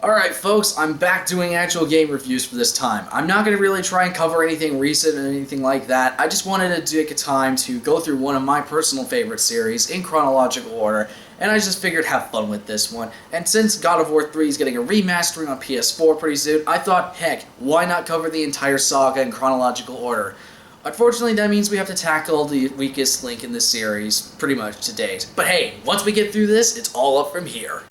Alright folks, I'm back doing actual game reviews for this time. I'm not going to really try and cover anything recent or anything like that. I just wanted to take a time to go through one of my personal favorite series in chronological order, and I just figured have fun with this one. And since God of War 3 is getting a remastering on PS4 pretty soon, I thought, heck, why not cover the entire saga in chronological order? Unfortunately, that means we have to tackle the weakest link in the series pretty much to date. But hey, once we get through this, it's all up from here.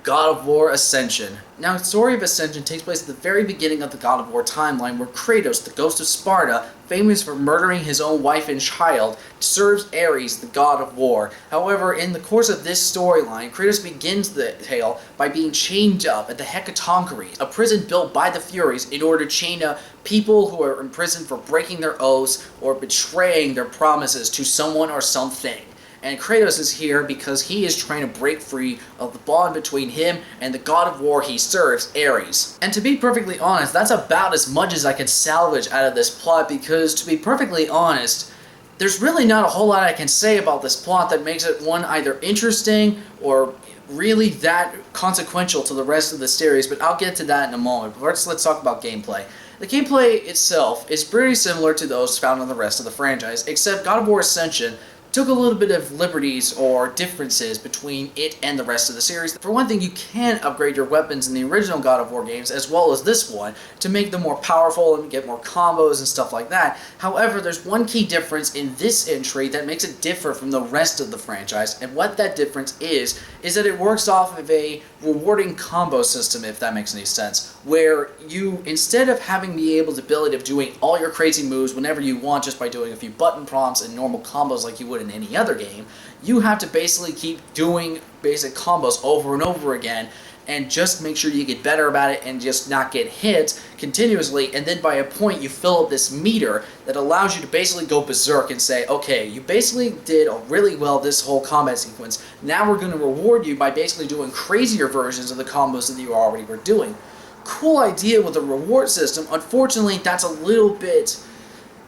God of War Ascension. Now, the story of Ascension takes place at the very beginning of the God of War timeline, where Kratos, the ghost of Sparta, famous for murdering his own wife and child, serves Ares, the god of war. However, in the course of this storyline, Kratos begins the tale by being chained up at the Hecatoncheires, a prison built by the Furies in order to chain up people who are imprisoned for breaking their oaths or betraying their promises to someone or something. And Kratos is here because he is trying to break free of the bond between him and the god of war he serves, Ares. And to be perfectly honest, that's about as much as I can salvage out of this plot, because to be perfectly honest, there's really not a whole lot I can say about this plot that makes it, one, either interesting or really that consequential to the rest of the series, but I'll get to that in a moment. But let's talk about gameplay. The gameplay itself is pretty similar to those found on the rest of the franchise, except God of War Ascension took a little bit of liberties or differences between it and the rest of the series. For one thing, you can upgrade your weapons in the original God of War games as well as this one to make them more powerful and get more combos and stuff like that. However, there's one key difference in this entry that makes it differ from the rest of the franchise, and what that difference is that it works off of a rewarding combo system, if that makes any sense, where you, instead of having the ability of doing all your crazy moves whenever you want just by doing a few button prompts and normal combos like you would in any other game, you have to basically keep doing basic combos over and over again and just make sure you get better about it and just not get hit continuously, and then by a point you fill up this meter that allows you to basically go berserk and say, okay, you basically did really well this whole combat sequence, now we're going to reward you by basically doing crazier versions of the combos that you already were doing. Cool idea with the reward system. Unfortunately, that's a little bit,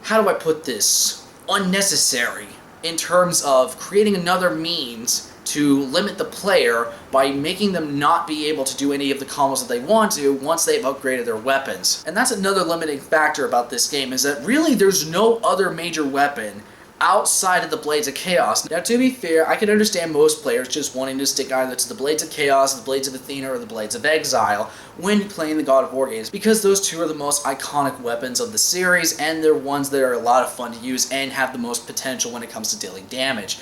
how do I put this, unnecessary in terms of creating another means to limit the player by making them not be able to do any of the combos that they want to once they've upgraded their weapons. And that's another limiting factor about this game, is that really there's no other major weapon outside of the Blades of Chaos. Now, to be fair, I can understand most players just wanting to stick either to the Blades of Chaos, the Blades of Athena, or the Blades of Exile when playing the God of War games, because those two are the most iconic weapons of the series, and they're ones that are a lot of fun to use and have the most potential when it comes to dealing damage.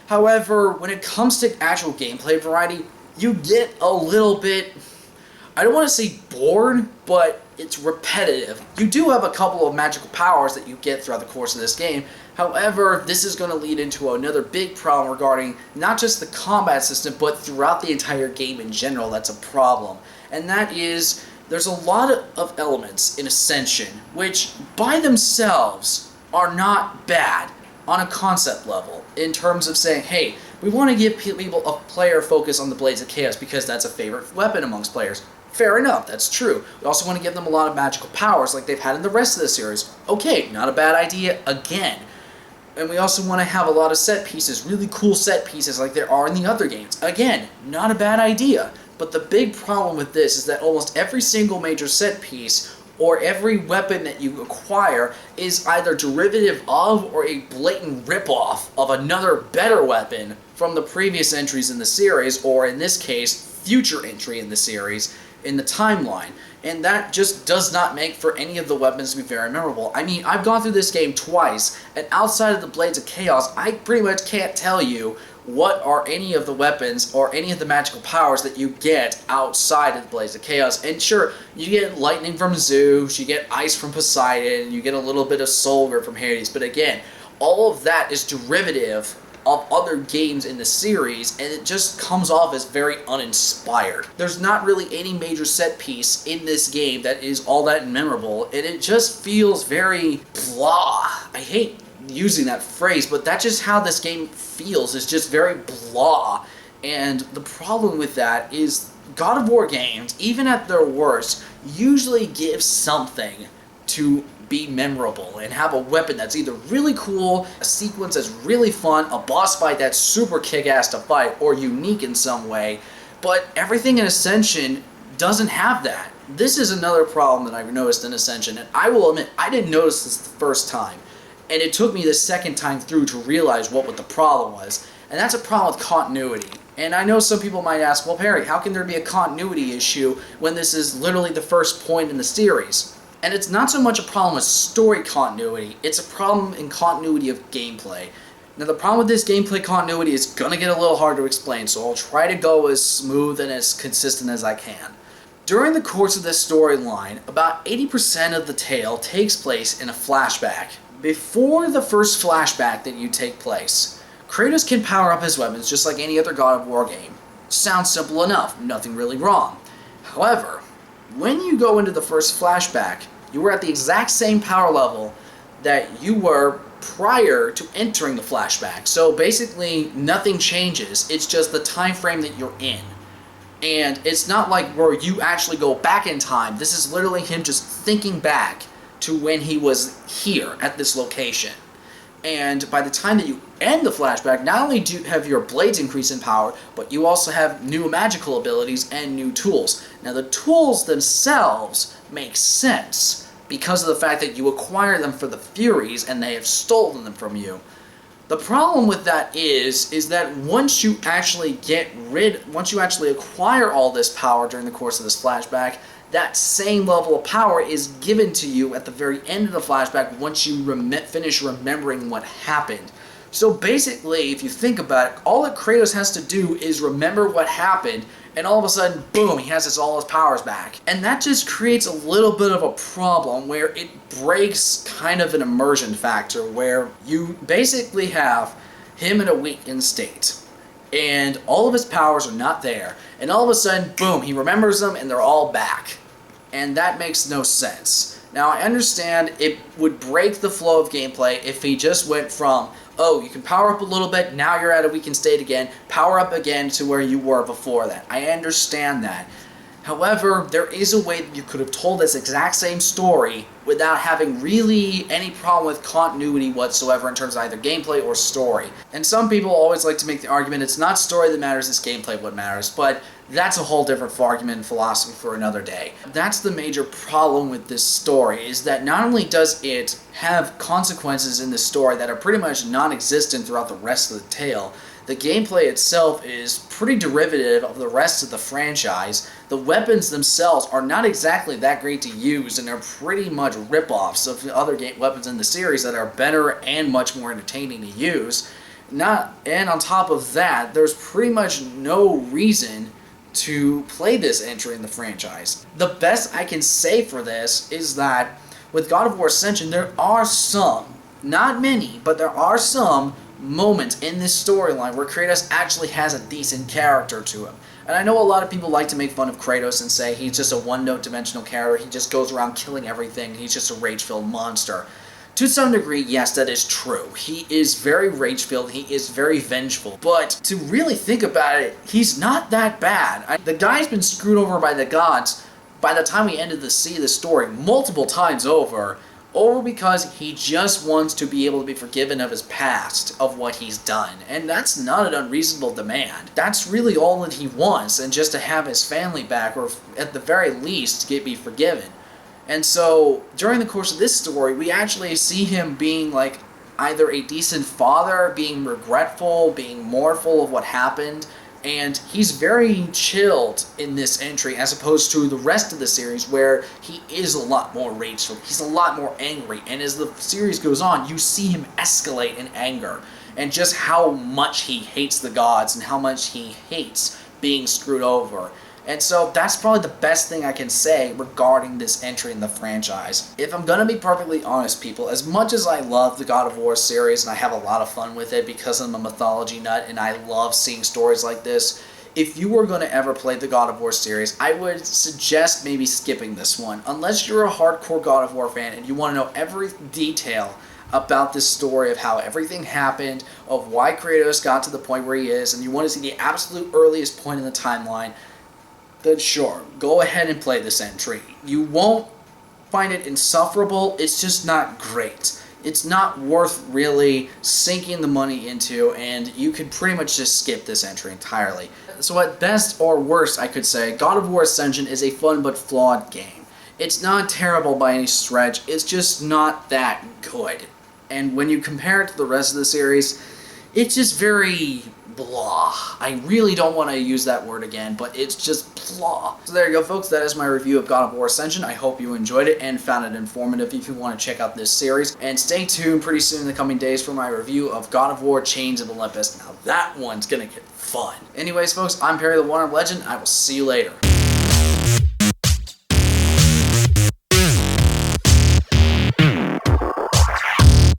However, when it comes to actual gameplay variety, you get a little bit, I don't want to say bored, but it's repetitive. You do have a couple of magical powers that you get throughout the course of this game. However, this is going to lead into another big problem regarding not just the combat system, but throughout the entire game in general that's a problem. And that is, there's a lot of elements in Ascension which by themselves are not bad on a concept level, in terms of saying, hey, we want to give people a player focus on the Blades of Chaos because that's a favorite weapon amongst players. Fair enough, that's true. We also want to give them a lot of magical powers like they've had in the rest of the series. Okay, not a bad idea again. And we also want to have a lot of set pieces, really cool set pieces like there are in the other games. Again, not a bad idea. But the big problem with this is that almost every single major set piece or every weapon that you acquire is either derivative of or a blatant ripoff of another better weapon from the previous entries in the series, or in this case, future entry in the series, in the timeline. And that just does not make for any of the weapons to be very memorable. I mean, I've gone through this game twice, and outside of the Blades of Chaos, I pretty much can't tell you what are any of the weapons or any of the magical powers that you get outside of the Blades of Chaos. And sure, you get lightning from Zeus, you get ice from Poseidon, you get a little bit of solar from Hades, but again, all of that is derivative of other games in the series, and it just comes off as very uninspired. There's not really any major set piece in this game that is all that memorable, and it just feels very blah. I hate using that phrase, but that's just how this game feels. It's just very blah. And the problem with that is God of War games, even at their worst, usually give something to be memorable and have a weapon that's either really cool, a sequence that's really fun, a boss fight that's super kick-ass to fight, or unique in some way. But everything in Ascension doesn't have that. This is another problem that I've noticed in Ascension, and I will admit, I didn't notice this the first time. And it took me the second time through to realize what the problem was. And that's a problem with continuity. And I know some people might ask, well, Perry, how can there be a continuity issue when this is literally the first point in the series? And it's not so much a problem with story continuity, it's a problem in continuity of gameplay. Now, the problem with this gameplay continuity is going to get a little hard to explain, so I'll try to go as smooth and as consistent as I can. During the course of this storyline, about 80% of the tale takes place in a flashback. Before the first flashback that you take place, Kratos can power up his weapons just like any other God of War game. Sounds simple enough, nothing really wrong. However, when you go into the first flashback, you were at the exact same power level that you were prior to entering the flashback. So basically, nothing changes. It's just the time frame that you're in. And it's not like where you actually go back in time. This is literally him just thinking back to when he was here at this location. And by the time that you end the flashback, not only do you have your blades increase in power, but you also have new magical abilities and new tools. Now, the tools themselves make sense because of the fact that you acquire them for the Furies and they have stolen them from you. The problem with that is that once you actually acquire all this power during the course of this flashback, that same level of power is given to you at the very end of the flashback once you finish remembering what happened. So basically, if you think about it, all that Kratos has to do is remember what happened, and all of a sudden, boom, he has all his powers back. And that just creates a little bit of a problem where it breaks kind of an immersion factor, where you basically have him in a weakened state, and all of his powers are not there, and all of a sudden, boom, he remembers them and they're all back. And that makes no sense. Now, I understand it would break the flow of gameplay if he just went from, oh, you can power up a little bit, now you're at a weakened state again, power up again to where you were before that. I understand that. However, there is a way that you could have told this exact same story without having really any problem with continuity whatsoever in terms of either gameplay or story. And some people always like to make the argument it's not story that matters, it's gameplay what matters, but that's a whole different argument and philosophy for another day. That's the major problem with this story, is that not only does it have consequences in the story that are pretty much non-existent throughout the rest of the tale, the gameplay itself is pretty derivative of the rest of the franchise. The weapons themselves are not exactly that great to use, and they're pretty much rip-offs of the other weapons in the series that are better and much more entertaining to use. And on top of that, there's pretty much no reason to play this entry in the franchise. The best I can say for this is that with God of War Ascension, there are some, not many, but there are some moments in this storyline where Kratos actually has a decent character to him. And I know a lot of people like to make fun of Kratos and say he's just a one-note dimensional character, he just goes around killing everything, he's just a rage-filled monster. To some degree, yes, that is true. He is very rage-filled, he is very vengeful, but to really think about it, he's not that bad. The guy's been screwed over by the gods by the time we ended to see the story multiple times over because he just wants to be able to be forgiven of his past, of what he's done. And that's not an unreasonable demand. That's really all that he wants, and just to have his family back, or at the very least, be forgiven. And so, during the course of this story, we actually see him being like either a decent father, being regretful, being mournful of what happened, and he's very chilled in this entry as opposed to the rest of the series where he is a lot more rageful, he's a lot more angry, and as the series goes on, you see him escalate in anger, and just how much he hates the gods and how much he hates being screwed over. And so that's probably the best thing I can say regarding this entry in the franchise. If I'm going to be perfectly honest, people, as much as I love the God of War series and I have a lot of fun with it because I'm a mythology nut and I love seeing stories like this, if you were going to ever play the God of War series, I would suggest maybe skipping this one. Unless you're a hardcore God of War fan and you want to know every detail about this story of how everything happened, of why Kratos got to the point where he is, and you want to see the absolute earliest point in the timeline, then sure, go ahead and play this entry. You won't find it insufferable. It's just not great. It's not worth really sinking the money into, and you could pretty much just skip this entry entirely. So at best or worst, I could say, God of War Ascension is a fun but flawed game. It's not terrible by any stretch, it's just not that good. And when you compare it to the rest of the series, it's just very blah. I really don't want to use that word again, but it's just blah. So there you go, folks. That is my review of God of War Ascension. I hope you enjoyed it and found it informative if you want to check out this series. And stay tuned pretty soon in the coming days for my review of God of War Chains of Olympus. Now that one's going to get fun. Anyways, folks, I'm Perry the One-Armed Legend. I will see you later.